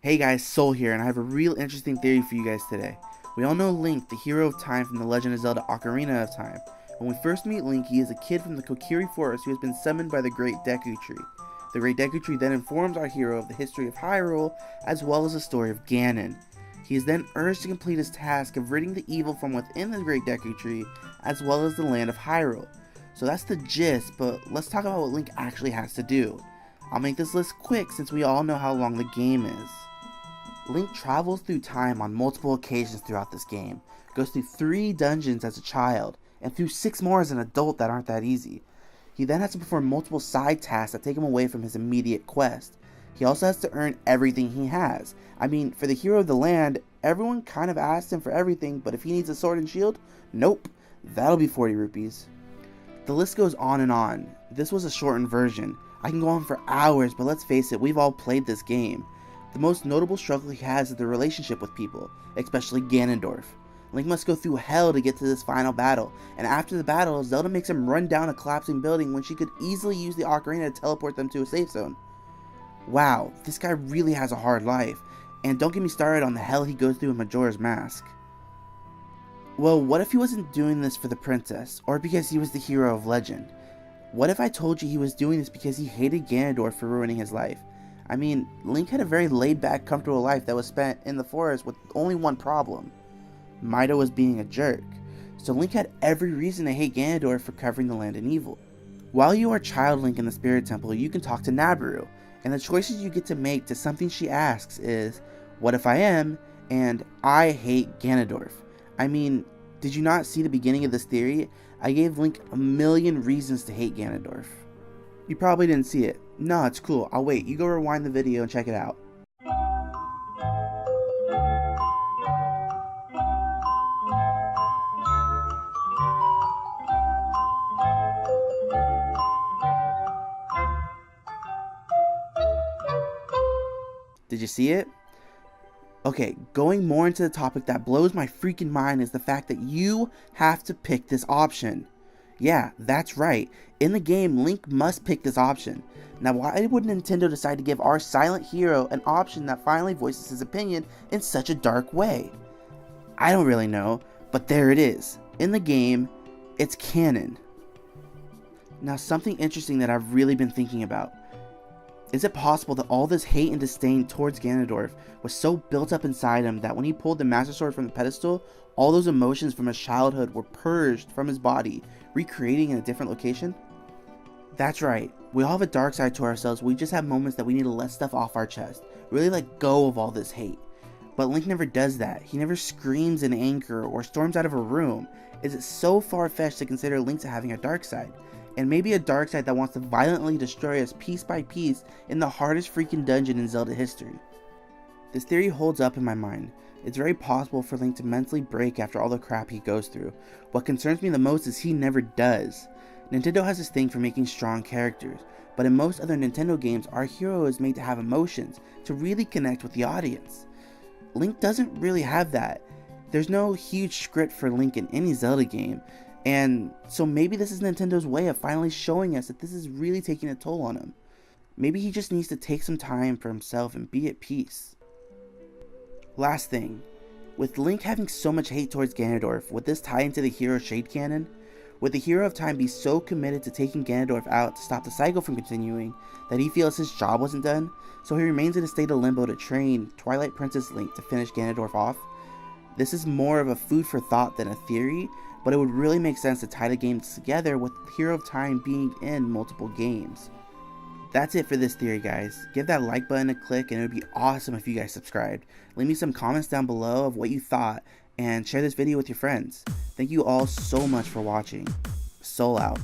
Hey guys, Soul here, and I have a real interesting theory for you guys today. We all know Link, the hero of time from The Legend of Zelda Ocarina of Time. When we first meet Link, he is a kid from the Kokiri Forest who has been summoned by the Great Deku Tree. The Great Deku Tree then informs our hero of the history of Hyrule, as well as the story of Ganon. He is then urged to complete his task of ridding the evil from within the Great Deku Tree, as well as the land of Hyrule. So that's the gist, but let's talk about what Link actually has to do. I'll make this list quick since we all know how long the game is. Link travels through time on multiple occasions throughout this game, goes through 3 dungeons as a child, and through 6 more as an adult that aren't that easy. He then has to perform multiple side tasks that take him away from his immediate quest. He also has to earn everything he has. I mean, for the hero of the land, everyone kind of asks him for everything, but if he needs a sword and shield, nope, that'll be 40 rupees. The list goes on and on. This was a shortened version. I can go on for hours, but let's face it, we've all played this game. The most notable struggle he has is the relationship with people, especially Ganondorf. Link must go through hell to get to this final battle, and after the battle, Zelda makes him run down a collapsing building when she could easily use the Ocarina to teleport them to a safe zone. Wow, this guy really has a hard life, and don't get me started on the hell he goes through in Majora's Mask. Well, what if he wasn't doing this for the princess, or because he was the hero of legend? What if I told you he was doing this because he hated Ganondorf for ruining his life? I mean, Link had a very laid-back, comfortable life that was spent in the forest with only one problem. Mida was being a jerk. So Link had every reason to hate Ganondorf for covering the land in evil. While you are Child Link in the Spirit Temple, you can talk to Nabooru, and the choices you get to make to something she asks is, "What if I am?" and "I hate Ganondorf." I mean, did you not see the beginning of this theory? I gave Link a million reasons to hate Ganondorf. You probably didn't see it. No, it's cool. I'll wait. You go rewind the video and check it out. Did you see it? Okay, going more into the topic that blows my freaking mind is the fact that you have to pick this option. Yeah, that's right. In the game, Link must pick this option. Now, why would Nintendo decide to give our silent hero an option that finally voices his opinion in such a dark way? I don't really know, but there it is. In the game, it's canon. Now, something interesting that I've really been thinking about. Is it possible that all this hate and disdain towards Ganondorf was so built up inside him that when he pulled the Master Sword from the pedestal, all those emotions from his childhood were purged from his body, recreating in a different location? That's right, we all have a dark side to ourselves. We just have moments that we need to let stuff off our chest, really let go of all this hate. But Link never does that. He never screams in anger or storms out of a room. Is it so far-fetched to consider Link to having a dark side? And maybe a dark side that wants to violently destroy us piece by piece in the hardest freaking dungeon in Zelda history. This theory holds up in my mind. It's very possible for Link to mentally break after all the crap he goes through. What concerns me the most is he never does. Nintendo has this thing for making strong characters, but in most other Nintendo games, our hero is made to have emotions, to really connect with the audience. Link doesn't really have that. There's no huge script for Link in any Zelda game, and so maybe this is Nintendo's way of finally showing us that this is really taking a toll on him. Maybe he just needs to take some time for himself and be at peace. Last thing, with Link having so much hate towards Ganondorf, would this tie into the hero shade canon? Would the hero of time be so committed to taking Ganondorf out to stop the cycle from continuing that he feels his job wasn't done, so he remains in a state of limbo to train Twilight Princess Link to finish Ganondorf off? This is more of a food for thought than a theory, but it would really make sense to tie the games together with the hero of time being in multiple games. That's it for this theory, guys. Give that like button a click, and it would be awesome if you guys subscribed. Leave me some comments down below of what you thought, and share this video with your friends. Thank you all so much for watching. Soul out.